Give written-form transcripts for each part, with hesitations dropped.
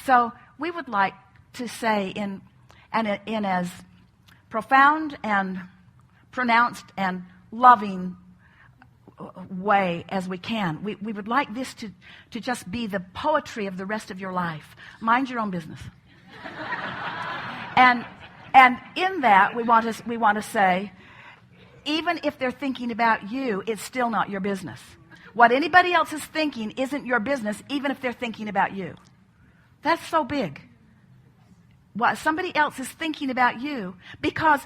So we would like to say in as profound and pronounced and loving way as we can. We would like this to just be the poetry of the rest of your life. Mind your own business. and in that we want to say, even if they're thinking about you, it's still not your business. What anybody else is thinking isn't your business, even if they're thinking about you. That's so big. What somebody else is thinking about you, because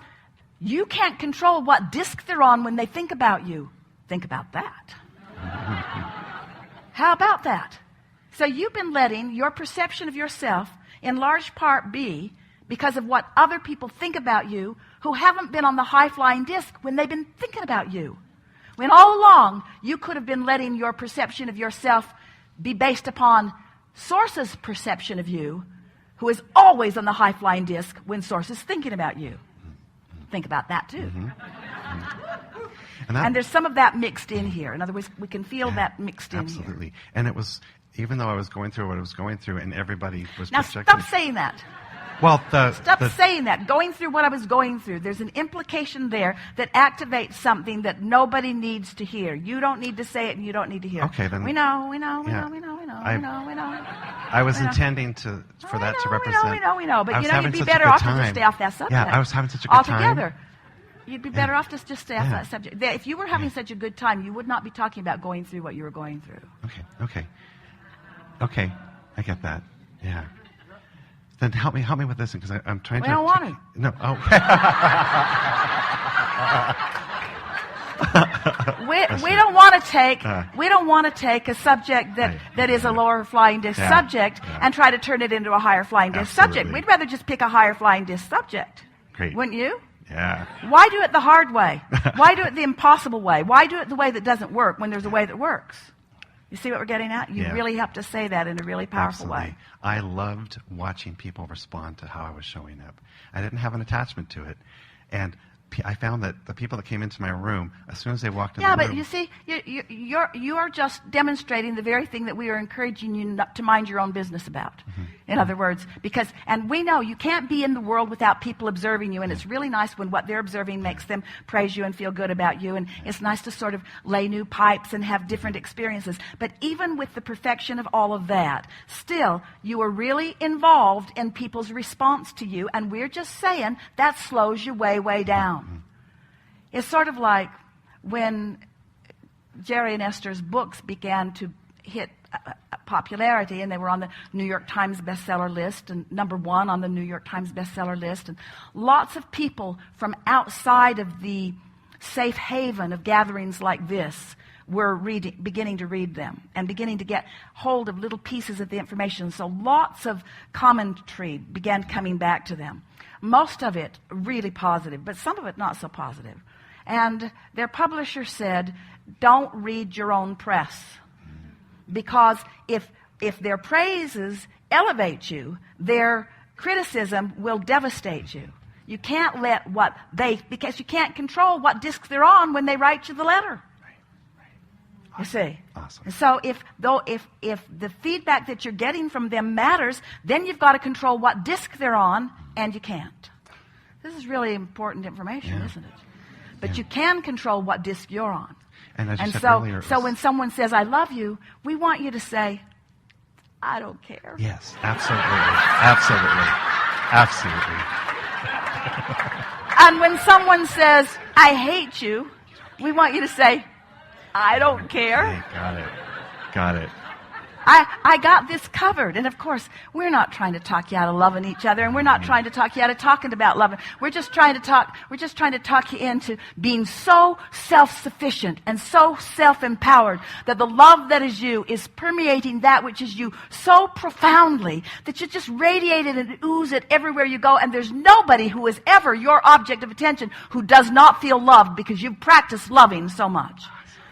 you can't control what disc they're on when they think about you. Think about that. How about that? So you've been letting your perception of yourself in large part be because of what other people think about you who haven't been on the high-flying disc when they've been thinking about you. When all along you could have been letting your perception of yourself be based upon Source's perception of you, who is always on the high-flying disc when Source is thinking about you. Think about that too. And there's some of that mixed in here. In other words, we can feel that mixed in here. Absolutely. And it was, even though I was going through what I was going through and everybody was now projecting. Stop saying that. Well, Stop saying that. Going through what I was going through. There's an implication there that activates something that nobody needs to hear. You don't need to say it and you don't need to hear it. Okay, then. We know. I was intending for that to represent. We know. But you'd be better off to just stay off that subject. Yeah, I was having such a good time. Altogether. You'd be better off to just stay off that subject. If you were having such a good time, you would not be talking about going through what you were going through. Okay. I get that. Yeah. Then help me with this, because I'm trying to. I don't want to. No. Oh. we don't want to take. We don't want to take a subject that is a lower flying disc subject and try to turn it into a higher flying disc subject. We'd rather just pick a higher flying disc subject. Great. Wouldn't you? Yeah. Why do it the hard way? Why do it the impossible way? Why do it the way that doesn't work when there's a way that works? You see what we're getting at? You really have to say that in a really powerful way. I loved watching people respond to how I was showing up. I didn't have an attachment to it. And I found that the people that came into my room, as soon as they walked in the room... Yeah, but you see, you are just demonstrating the very thing that we are encouraging you not to mind your own business about. In other words, and we know you can't be in the world without people observing you, and it's really nice when what they're observing makes them praise you and feel good about you, and it's nice to sort of lay new pipes and have different experiences. But even with the perfection of all of that, still, you are really involved in people's response to you, and we're just saying that slows you way, way down. It's sort of like when Jerry and Esther's books began to hit popularity, and they were on the New York Times bestseller list, and #1 on the New York Times bestseller list, and lots of people from outside of the safe haven of gatherings like this were beginning to read them and beginning to get hold of little pieces of the information. So lots of commentary began coming back to them. Most of it really positive, but some of it not so positive. And their publisher said, don't read your own press. Because if their praises elevate you, their criticism will devastate you. You can't let because you can't control what disc they're on when they write you the letter. Right. You see? Awesome. And so if the feedback that you're getting from them matters, then you've got to control what disc they're on, and you can't. This is really important information, isn't it? But you can control what disc you're on. And as you said so, earlier, so when someone says, I love you, we want you to say, I don't care. Yes, absolutely. And when someone says, I hate you, we want you to say, I don't care. Okay, got it. I got this covered. And of course, we're not trying to talk you out of loving each other, and we're not trying to talk you out of talking about loving. We're just trying to talk you into being so self-sufficient and so self-empowered that the love that is you is permeating that which is you so profoundly that you just radiate it and ooze it everywhere you go, and there's nobody who is ever your object of attention who does not feel loved because you've practiced loving so much.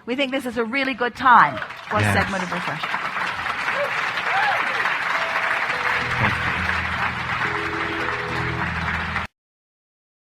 We think this is a really good time for a segment of refreshment.